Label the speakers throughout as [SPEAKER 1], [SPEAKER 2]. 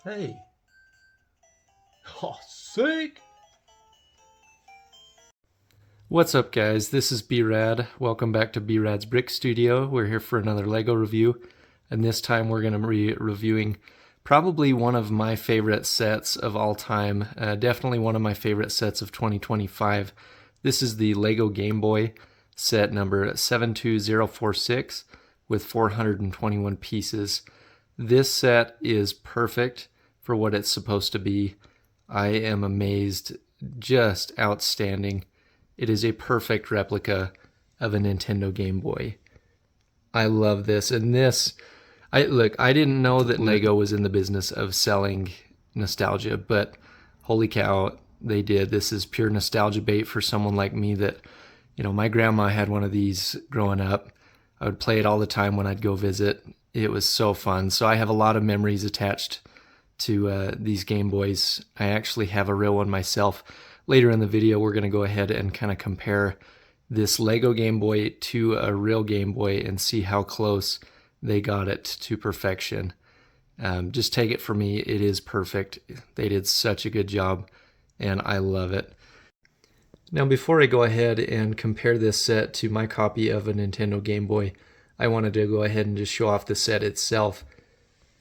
[SPEAKER 1] Hey. Oh, sick!
[SPEAKER 2] What's up, guys? This is B-rad. Welcome back to B-rad's Brick Studio. We're here for another LEGO review, and this time we're going to be reviewing probably one of my favorite sets of all time. Definitely one of my favorite sets of 2025. This is the LEGO Game Boy set number 72046 with 421 pieces. This set is perfect for what it's supposed to be. I am amazed. Just outstanding. It is a perfect replica of a Nintendo Game Boy. I love this. And this, I didn't know that LEGO was in the business of selling nostalgia, but holy cow, they did. This is pure nostalgia bait for someone like me that, my grandma had one of these growing up. I would play it all the time when I'd go visit. It was so fun. So I have a lot of memories attached to these Game Boys. I actually have a real one myself. Later in the video, we're going to go ahead and kind of compare this LEGO Game Boy to a real Game Boy and see how close they got it to perfection. Just take it from me, it is perfect. They did such a good job, and I love it. Now, before I go ahead and compare this set to my copy of a Nintendo Game Boy, I wanted to go ahead and just show off the set itself.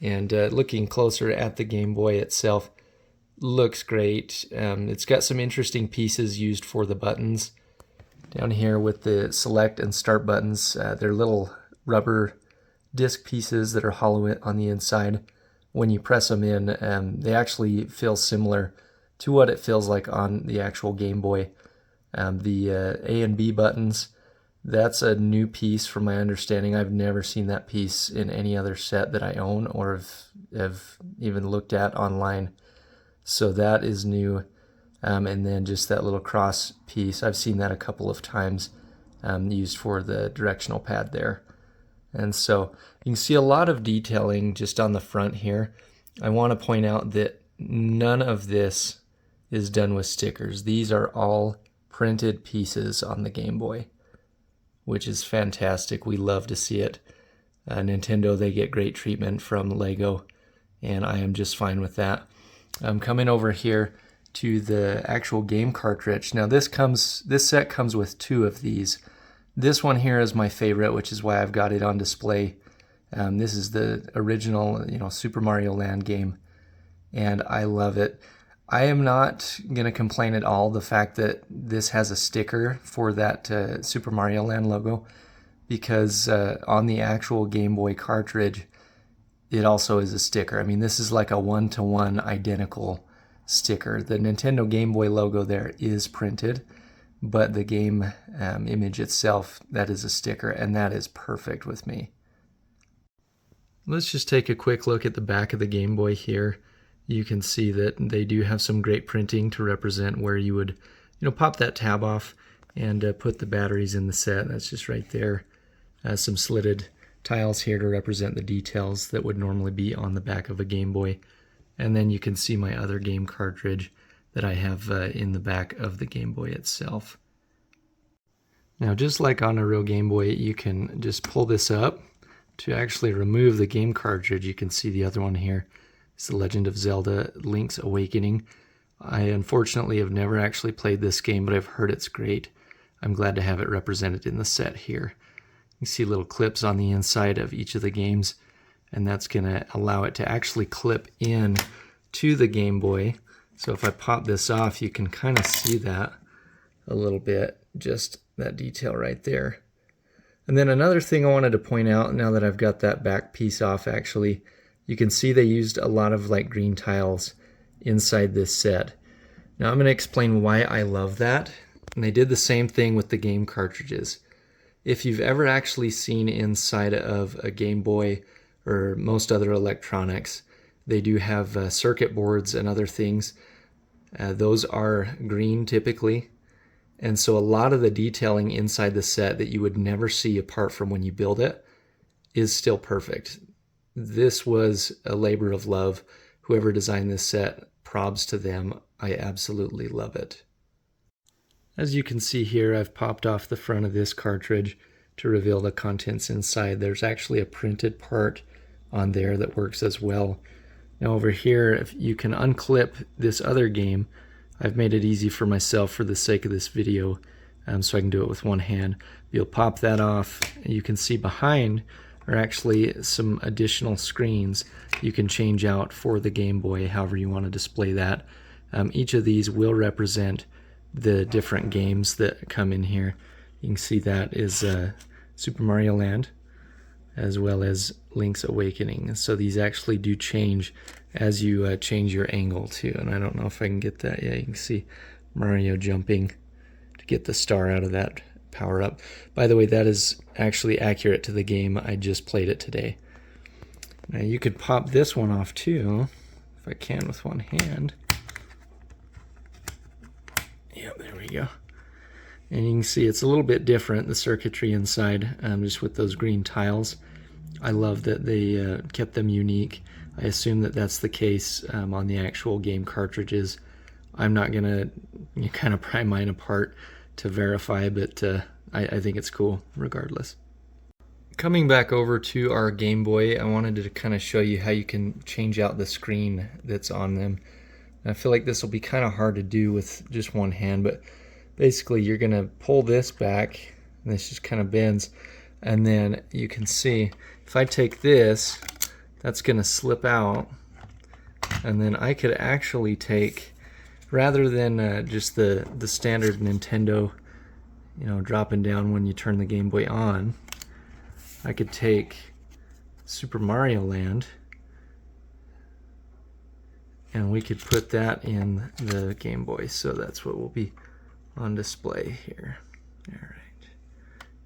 [SPEAKER 2] And looking closer at the Game Boy itself, looks great. It's got some interesting pieces used for the buttons. Down here with the select and start buttons, they're little rubber disc pieces that are hollow on the inside. When you press them in, they actually feel similar to what it feels like on the actual Game Boy. The A and B buttons, that's a new piece from my understanding. I've never seen that piece in any other set that I own or have even looked at online. So that is new. And then just that little cross piece, I've seen that a couple of times used for the directional pad there. And so you can see a lot of detailing just on the front here. I want to point out that none of this is done with stickers. These are all printed pieces on the Game Boy, which is fantastic. We love to see it. Nintendo, they get great treatment from LEGO, and I am just fine with that. I'm coming over here to the actual game cartridge. Now this set comes with two of these. This one here is my favorite, which is why I've got it on display. This is the original, Super Mario Land game, and I love it. I am not going to complain at all the fact that this has a sticker for that Super Mario Land logo, because on the actual Game Boy cartridge, it also is a sticker. I mean, this is like a one-to-one identical sticker. The Nintendo Game Boy logo there is printed, but the game image itself, that is a sticker, and that is perfect with me. Let's just take a quick look at the back of the Game Boy here. You can see that they do have some great printing to represent where you would, pop that tab off and put the batteries in the set. That's just right there. Some slitted tiles here to represent the details that would normally be on the back of a Game Boy. And then you can see my other game cartridge that I have in the back of the Game Boy itself. Now, just like on a real Game Boy, you can just pull this up to actually remove the game cartridge. You can see the other one here. It's The Legend of Zelda: Link's Awakening. I unfortunately have never actually played this game, but I've heard it's great. I'm glad to have it represented in the set here. You see little clips on the inside of each of the games, and that's going to allow it to actually clip in to the Game Boy. So if I pop this off, you can kind of see that a little bit, just that detail right there. And then another thing I wanted to point out, now that I've got that back piece off, actually, you can see they used a lot of like green tiles inside this set. Now I'm going to explain why I love that. And they did the same thing with the game cartridges. If you've ever actually seen inside of a Game Boy or most other electronics, they do have circuit boards and other things. Those are green typically. And so a lot of the detailing inside the set that you would never see apart from when you build it is still perfect. This was a labor of love. Whoever designed this set, props to them. I absolutely love it. As you can see here, I've popped off the front of this cartridge to reveal the contents inside. There's actually a printed part on there that works as well. Now over here, if you can unclip this other game, I've made it easy for myself for the sake of this video, so I can do it with one hand. You'll pop that off. You can see behind are actually some additional screens you can change out for the Game Boy, however you want to display that. Each of these will represent the different games that come in here. You can see that is Super Mario Land, as well as Link's Awakening. So these actually do change as you change your angle too. And I don't know if I can get that. Yeah, you can see Mario jumping to get the star out of that power up. By the way, that is actually accurate to the game. I just played it today. Now you could pop this one off too, if I can with one hand. Yep, there we go. And you can see it's a little bit different, the circuitry inside, just with those green tiles. I love that they kept them unique. I assume that that's the case on the actual game cartridges. I'm not gonna kind of pry mine apart to verify, but I think it's cool regardless. Coming back over to our Game Boy, I wanted to kind of show you how you can change out the screen that's on them. I feel like this will be kind of hard to do with just one hand, but basically you're gonna pull this back, and this just kind of bends, and then you can see if I take this, that's gonna slip out, and then I could actually take, rather than just the standard Nintendo, dropping down when you turn the Game Boy on, I could take Super Mario Land, and we could put that in the Game Boy. So that's what will be on display here. All right,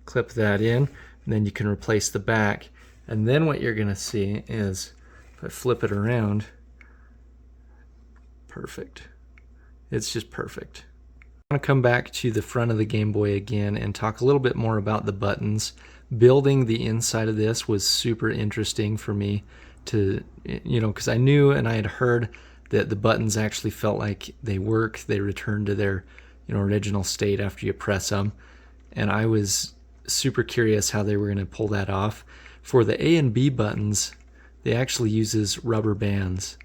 [SPEAKER 2] clip that in, and then you can replace the back. And then what you're gonna see is, if I flip it around, perfect. It's just perfect. I want to come back to the front of the Game Boy again and talk a little bit more about the buttons. Building the inside of this was super interesting for me to, because I knew and I had heard that the buttons actually felt like they work. They return to their, original state after you press them. And I was super curious how they were going to pull that off. For the A and B buttons, they actually uses rubber bands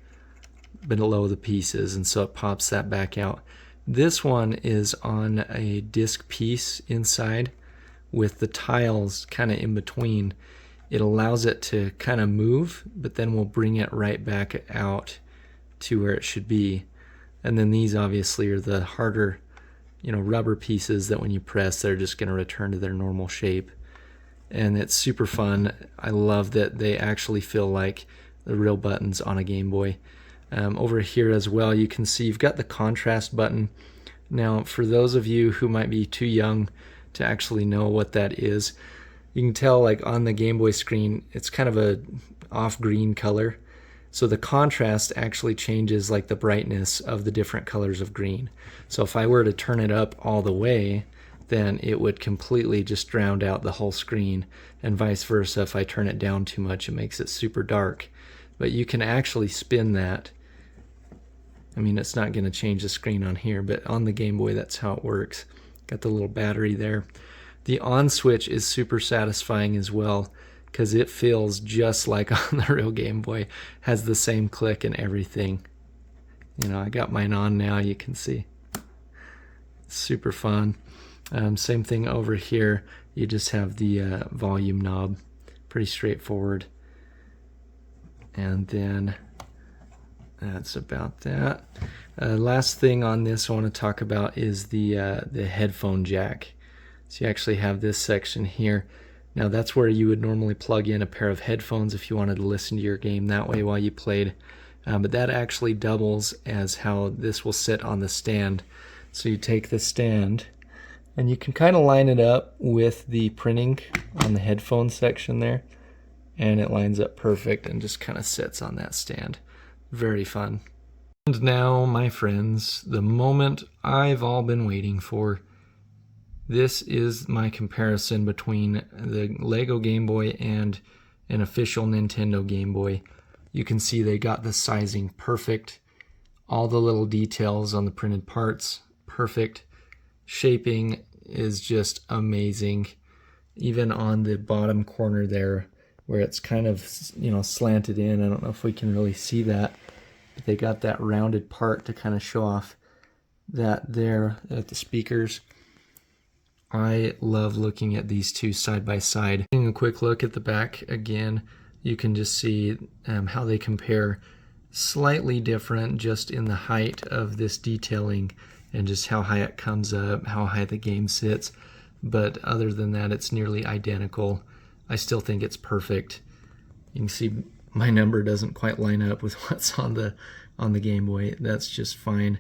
[SPEAKER 2] below the pieces, and so it pops that back out. This one is on a disc piece inside with the tiles kind of in between. It allows it to kind of move, but then we'll bring it right back out to where it should be. And then these obviously are the harder, rubber pieces that when you press, they're just going to return to their normal shape. And it's super fun. I love that they actually feel like the real buttons on a Game Boy. Over here as well, you can see you've got the contrast button. Now, for those of you who might be too young to actually know what that is, you can tell like on the Game Boy screen, it's kind of a off green color. So the contrast actually changes like the brightness of the different colors of green. So if I were to turn it up all the way, then it would completely just drown out the whole screen, and vice versa. If I turn it down too much, it makes it super dark. But you can actually spin that. I mean, it's not going to change the screen on here, but on the Game Boy, that's how it works. Got the little battery there. The on switch is super satisfying as well, because it feels just like on the real Game Boy. Has the same click and everything. I got mine on now, you can see. Super fun. Same thing over here. You just have the volume knob. Pretty straightforward. And then that's about that. Last thing on this I want to talk about is the headphone jack. So you actually have this section here. Now that's where you would normally plug in a pair of headphones if you wanted to listen to your game that way while you played. But that actually doubles as how this will sit on the stand. So you take the stand and you can kind of line it up with the printing on the headphone section there, and it lines up perfect and just kind of sits on that stand. Very fun. And now, my friends, the moment I've all been waiting for. This is my comparison between the Lego Game Boy and an official Nintendo Game Boy. You can see they got the sizing perfect. All the little details on the printed parts, perfect. Shaping is just amazing. Even on the bottom corner there, where it's kind of, you know, slanted in. I don't know if we can really see that, but they got that rounded part to kind of show off that there at the speakers. I love looking at these two side by side. Taking a quick look at the back again, you can just see how they compare. Slightly different just in the height of this detailing and just how high it comes up, how high the game sits. But other than that, it's nearly identical. I still think it's perfect. You can see my number doesn't quite line up with what's on the Game Boy. That's just fine.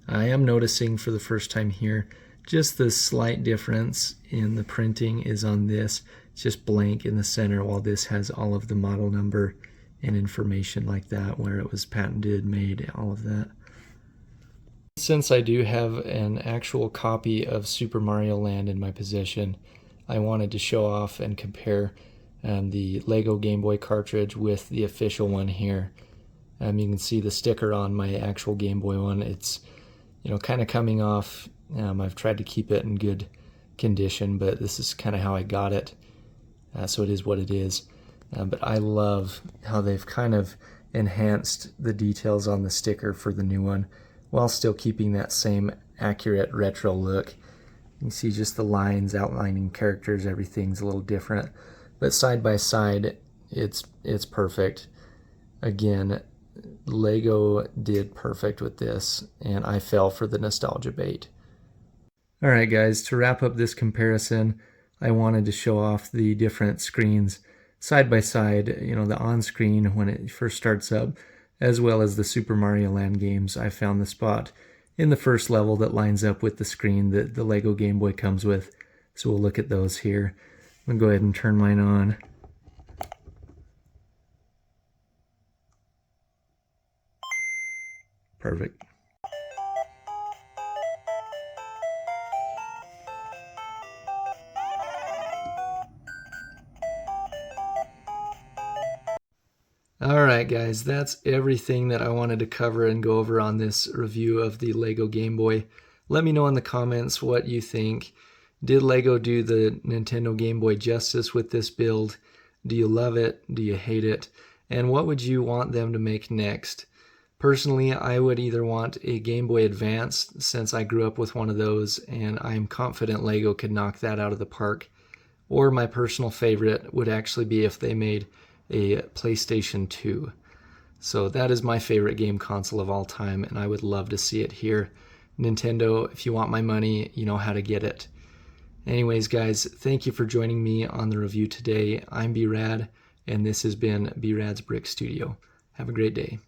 [SPEAKER 2] I am noticing for the first time here, just the slight difference in the printing is on this. It's just blank in the center, while this has all of the model number and information like that, where it was patented, made, all of that. Since I do have an actual copy of Super Mario Land in my possession, I wanted to show off and compare the Lego Game Boy cartridge with the official one here. You can see the sticker on my actual Game Boy one. It's, you know, kind of coming off. I've tried to keep it in good condition, but this is kind of how I got it. So it is what it is. But I love how they've kind of enhanced the details on the sticker for the new one while still keeping that same accurate retro look. You can see just the lines outlining characters, everything's a little different. But side by side, it's perfect. Again, Lego did perfect with this, and I fell for the nostalgia bait. Alright guys, to wrap up this comparison, I wanted to show off the different screens side by side, you know, the on-screen when it first starts up, as well as the Super Mario Land games. I found the spot in the first level that lines up with the screen that the Lego Game Boy comes with. So we'll look at those here. I'm going to go ahead and turn mine on. Perfect. Alright guys, that's everything that I wanted to cover and go over on this review of the Lego Game Boy. Let me know in the comments what you think. Did Lego do the Nintendo Game Boy justice with this build? Do you love it? Do you hate it? And what would you want them to make next? Personally, I would either want a Game Boy Advance, since I grew up with one of those and I'm confident Lego could knock that out of the park, or my personal favorite would actually be if they made a PlayStation 2. So that is my favorite game console of all time, and I would love to see it here. Nintendo, if you want my money, you know how to get it. Anyways, guys, thank you for joining me on the review today. I'm B-rad, and this has been B-rad's Brick Studio. Have a great day.